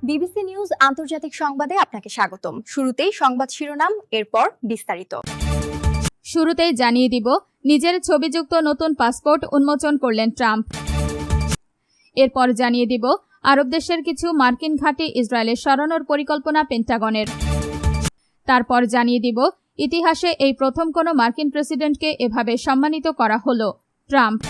BBC news আন্তর্জাতিক সংবাদে আপনাকে স্বাগতম। শুরুতেই সংবাদ শিরোনাম, এরপর বিস্তারিত। শুরুতেই জানিয়ে দিব, নিজের ছবিযুক্ত নতুন পাসপোর্ট উন্মোচন করলেন ট্রাম্প। এরপর জানিয়ে দিব, আরব দেশের কিছু মার্কিন ঘাঁটি ইসরায়েলে সরানোর পরিকল্পনা পেন্টাগনের। তারপর জানিয়ে দিব, ইতিহাসে এই প্রথম কোনো মার্কিন প্রেসিডেন্টকে এভাবে সম্মানিত করা হলো, ট্রাম্প।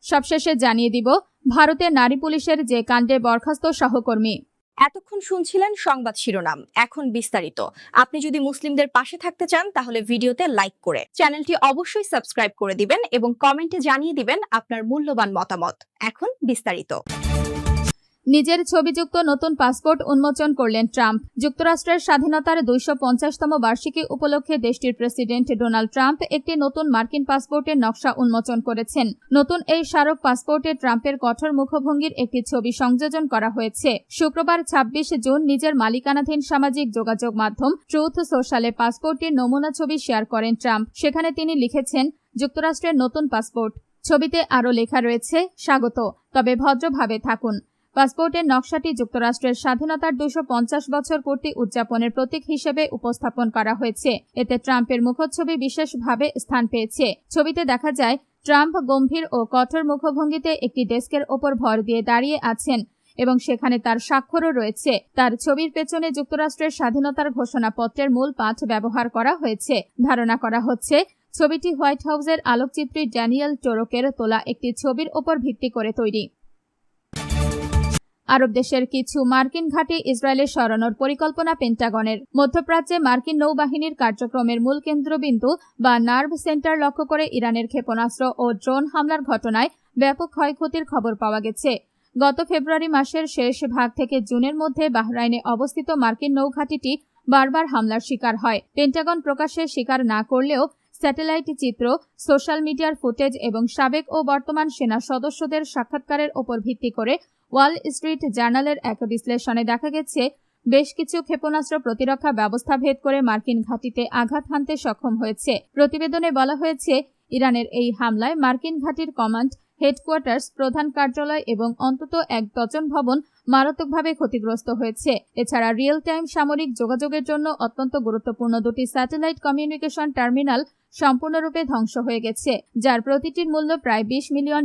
সবশেষে জানিয়ে দিব, ভারতে নারী পুলিশের যে কাণ্ডে বরখাস্ত সহকর্মী। এতক্ষণ শুনছিলেন সংবাদ শিরোনাম, এখন বিস্তারিত। আপনি যদি মুসলিমদের পাশে থাকতে চান তাহলে ভিডিওতে লাইক করে চ্যানেলটি অবশ্যই সাবস্ক্রাইব করে দিবেন এবং কমেন্টে জানিয়ে দিবেন আপনার মূল্যবান মতামত। এখন বিস্তারিত। নিজের ছবিযুক্ত নতুন পাসপোর্ট উন্মোচন করলেন ট্রাম্প। যুক্তরাষ্ট্রের স্বাধীনতার 250তম বার্ষিকী উপলক্ষে দেশটির প্রেসিডেন্ট ডোনাল্ড ট্রাম্প একটি নতুন মার্কিন পাসপোর্টের নকশা উন্মোচন করেছেন। নতুন এই স্মারক পাসপোর্টে ট্রাম্পের কঠোর মুখভঙ্গির একটি ছবি সংযোজন করা হয়েছে। শুক্রবার 26 জুন নিজের মালিকানাধীন সামাজিক যোগাযোগ মাধ্যম ট্রুথ সোশ্যালে পাসপোর্টটির নমুনা ছবি শেয়ার করেন ট্রাম্প। সেখানে তিনি লিখেছেন, যুক্তরাষ্ট্রের নতুন পাসপোর্ট। ছবিতে আরও লেখা রয়েছে, স্বাগত, তবে ভদ্রভাবে থাকুন। পাসপোর্টের নকশাটি যুক্তরাষ্ট্রের স্বাধীনতার 250 বছর পূর্তি উদযাপনের প্রতীক হিসেবে উপস্থাপন করা হয়েছে। এতে ট্রাম্পের মুখচ্ছবি বিশেষভাবে স্থান পেয়েছে। ছবিতে দেখা যায়, ট্রাম্প গম্ভীর ও কঠোর মুখভঙ্গিতে একটি ডেস্কের ওপর ভর দিয়ে দাঁড়িয়ে আছেন এবং সেখানে তার স্বাক্ষরও রয়েছে। তার ছবির পেছনে যুক্তরাষ্ট্রের স্বাধীনতার ঘোষণাপত্রের মূল পাঠ ব্যবহার করা হয়েছে। ধারণা করা হচ্ছে, ছবিটি হোয়াইট হাউসের আলোকচিত্রী ড্যানিয়েল টোরকের তোলা একটি ছবির ওপর ভিত্তি করে তৈরি। আরব দেশের কিছু মার্কিন ঘাঁটি ইসরায়েলে সরানোর পরিকল্পনা পেন্টাগনের। মধ্যপ্রাচ্যে মার্কিন নৌবাহিনীর কার্যক্রমের মূল কেন্দ্রবিন্দু বা নার্ভ সেন্টার লক্ষ্য করে ইরানের ক্ষেপণাস্ত্র ও ড্রোন হামলার ঘটনায় ব্যাপক ক্ষয়ক্ষতির খবর পাওয়া গেছে। গত ফেব্রুয়ারি মাসের শেষ ভাগ থেকে জুনের মধ্যে বাহরাইনে অবস্থিত মার্কিন নৌঘাঁটিটি বারবার হামলার শিকার হয়। পেন্টাগন প্রকাশ্যে স্বীকার না করলেও স্যাটেলাইট চিত্র, সোশ্যাল মিডিয়ার ফুটেজ এবং সাবেক ও বর্তমান সেনা সদস্যদের সাক্ষাৎকারের ওপর ভিত্তি করে ওয়াল স্ট্রিট জার্নালের এক বিশ্লেষণে দেখা গেছে, বেশ কিছু ক্ষেপণাস্ত্র প্রতিরক্ষা ব্যবস্থা ভেদ করে মার্কিন ঘাঁটিতে আঘাত হানতে সক্ষম হয়েছে। প্রতিবেদনে বলা হয়েছে, ইরানের এই হামলায় মার্কিন ঘাঁটির কমান্ড হেডকোয়ার্টার্স, প্রধান কার্যালয় এবং অন্তত 1 ডজন ভবন মারাত্মকভাবে ক্ষতিগ্রস্ত হয়েছে। এছাড়া রিয়েল টাইম সামরিক যোগাযোগের জন্য অত্যন্ত গুরুত্বপূর্ণ 2টি স্যাটেলাইট কমিউনিকেশন টার্মিনাল সম্পূর্ণরূপে ধ্বংস হয়ে গেছে, যার প্রতিটির মূল্য প্রায় $20 মিলিয়ন।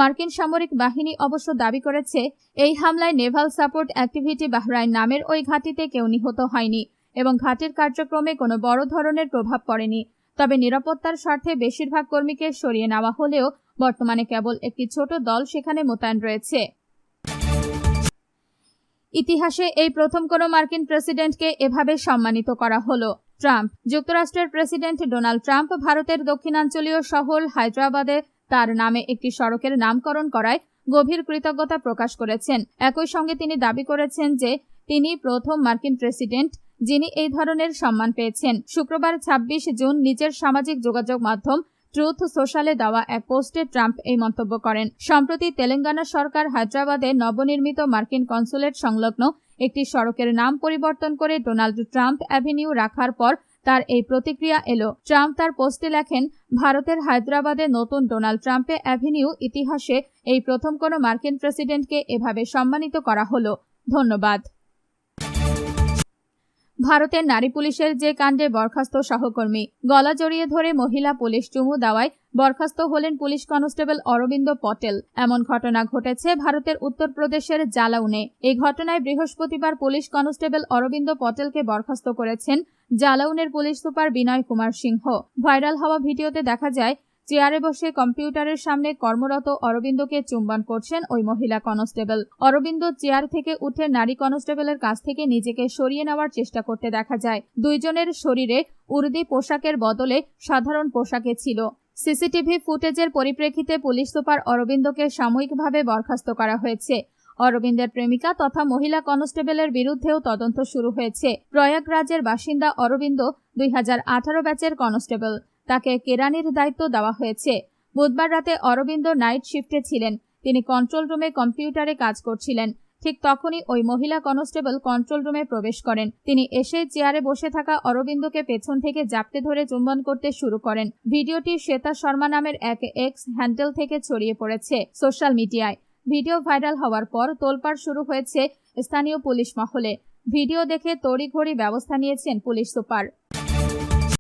মার্কিন সামরিক বাহিনী অবশ্য দাবি করেছে, এই হামলায় নেভাল সাপোর্ট অ্যাক্টিভিটি বাহরাইন নামের ওই ঘাঁটিতে কেউ নিহত হয়নি এবং ঘাঁটির কার্যক্রমে কোনো বড় ধরনের প্রভাব পড়েনি। তবে নিরাপত্তার স্বার্থে বেশিরভাগ কর্মীকে সরিয়ে নেওয়া হলেও বর্তমানে কেবল একটি ছোট দল সেখানে মোতায়েন রয়েছে। ইতিহাসে এই প্রথম কোনো মার্কিন প্রেসিডেন্টকে এভাবে সম্মানিত করা হলো, ট্রাম্প। যুক্তরাষ্ট্রের প্রেসিডেন্ট ডোনাল্ড ট্রাম্প ভারতের দক্ষিণাঞ্চলীয় শহর হায়দ্রাবাদে তার নামে একটি সড়কের নামকরণ করায় গভীর কৃতজ্ঞতা প্রকাশ করেছেন। একই সঙ্গে তিনি দাবি করেছেন যে তিনি প্রথম মার্কিন প্রেসিডেন্ট যিনি এই ধরনের সম্মান পেয়েছেন। শুক্রবার 26 জুন নিজের সামাজিক যোগাযোগ মাধ্যম ট্রুথ সোশ্যালে দেওয়া এক পোস্টে ট্রাম্প এই মন্তব্য করেন। সম্প্রতি তেলেঙ্গানা সরকার হায়দ্রাবাদে নবনির্মিত মার্কিন কনসুলেট সংলগ্ন একটি সড়কের নাম পরিবর্তন করে ডোনাল্ড ট্রাম্প অ্যাভিনিউ রাখার পর তার এই প্রতিক্রিয়া এলো। ট্রাম্প তার পোস্টে লেখেন, ভারতের হায়দ্রাবাদে নতুন ডোনাল্ড ট্রাম্পে অ্যাভিনিউ। ইতিহাসে এই প্রথম কোনো মার্কিন প্রেসিডেন্টকে এভাবে সম্মানিত করা হলো। ধন্যবাদ। ভারতের নারী পুলিশের যে কাণ্ডে বরখাস্ত সহকর্মী। গলা জড়িয়ে ধরে মহিলা পুলিশ চুমু দেওয়ায় বরখাস্ত হলেন পুলিশ কনস্টেবল অরবিন্দ পটেল। এমন ঘটনা ঘটেছে ভারতের উত্তরপ্রদেশের জালাউনে। এই ঘটনায় বৃহস্পতিবার পুলিশ কনস্টেবল অরবিন্দ পটেলকে বরখাস্ত করেছেন জালাউনের পুলিশ সুপার বিনয় কুমার সিংহ। ভাইরাল হওয়া ভিডিওতে দেখা যায়, চেয়ারে বসে কম্পিউটারের সামনে কর্মরত অরবিন্দকে চুম্বন করছেন ওই মহিলা কনস্টেবল। অরবিন্দ চেয়ার থেকে উঠে নারী কনস্টেবলের কাছ থেকে নিজেকে সরিয়ে নেওয়ার চেষ্টা করতে দেখা যায়। দুইজনের শরীরে উর্দি পোশাকের বদলে সাধারণ পোশাকে ছিল। সিসিটিভি ফুটেজের পরিপ্রেক্ষিতে পুলিশ সুপার অরবিন্দকে সাময়িকভাবে বরখাস্ত করা হয়েছে। অরবিন্দের প্রেমিকা তথা মহিলা কনস্টেবলের বিরুদ্ধেও তদন্ত শুরু হয়েছে। প্রয়াগরাজের বাসিন্দা অরবিন্দ 2018 ব্যাচের কনস্টেবল। তাকে কেরানির দায়িত্ব দেওয়া হয়েছে। বুধবার রাতে অরবিন্দ নাইট শিফটে ছিলেন। তিনি কন্ট্রোল রুমে কম্পিউটারে কাজ করছিলেন। ঠিক তখনই ওই মহিলা কনস্টেবল কন্ট্রোল রুমে প্রবেশ করেন। তিনি এসে চেয়ারে বসে থাকা অরবিন্দকে পেছন থেকে জাপটে ধরে চুম্বন করতে শুরু করেন। ভিডিওটি শ্বেতা শর্মা নামের এক এক্স হ্যান্ডেল থেকে ছড়িয়ে পড়েছে সোশ্যাল মিডিয়ায়। ভিডিও ভাইরাল হওয়ার পর তোলপাড় শুরু হয়েছে স্থানীয় পুলিশ মহলে। ভিডিও দেখে তড়িঘড়ি ব্যবস্থা নিয়েছেন পুলিশ সুপার।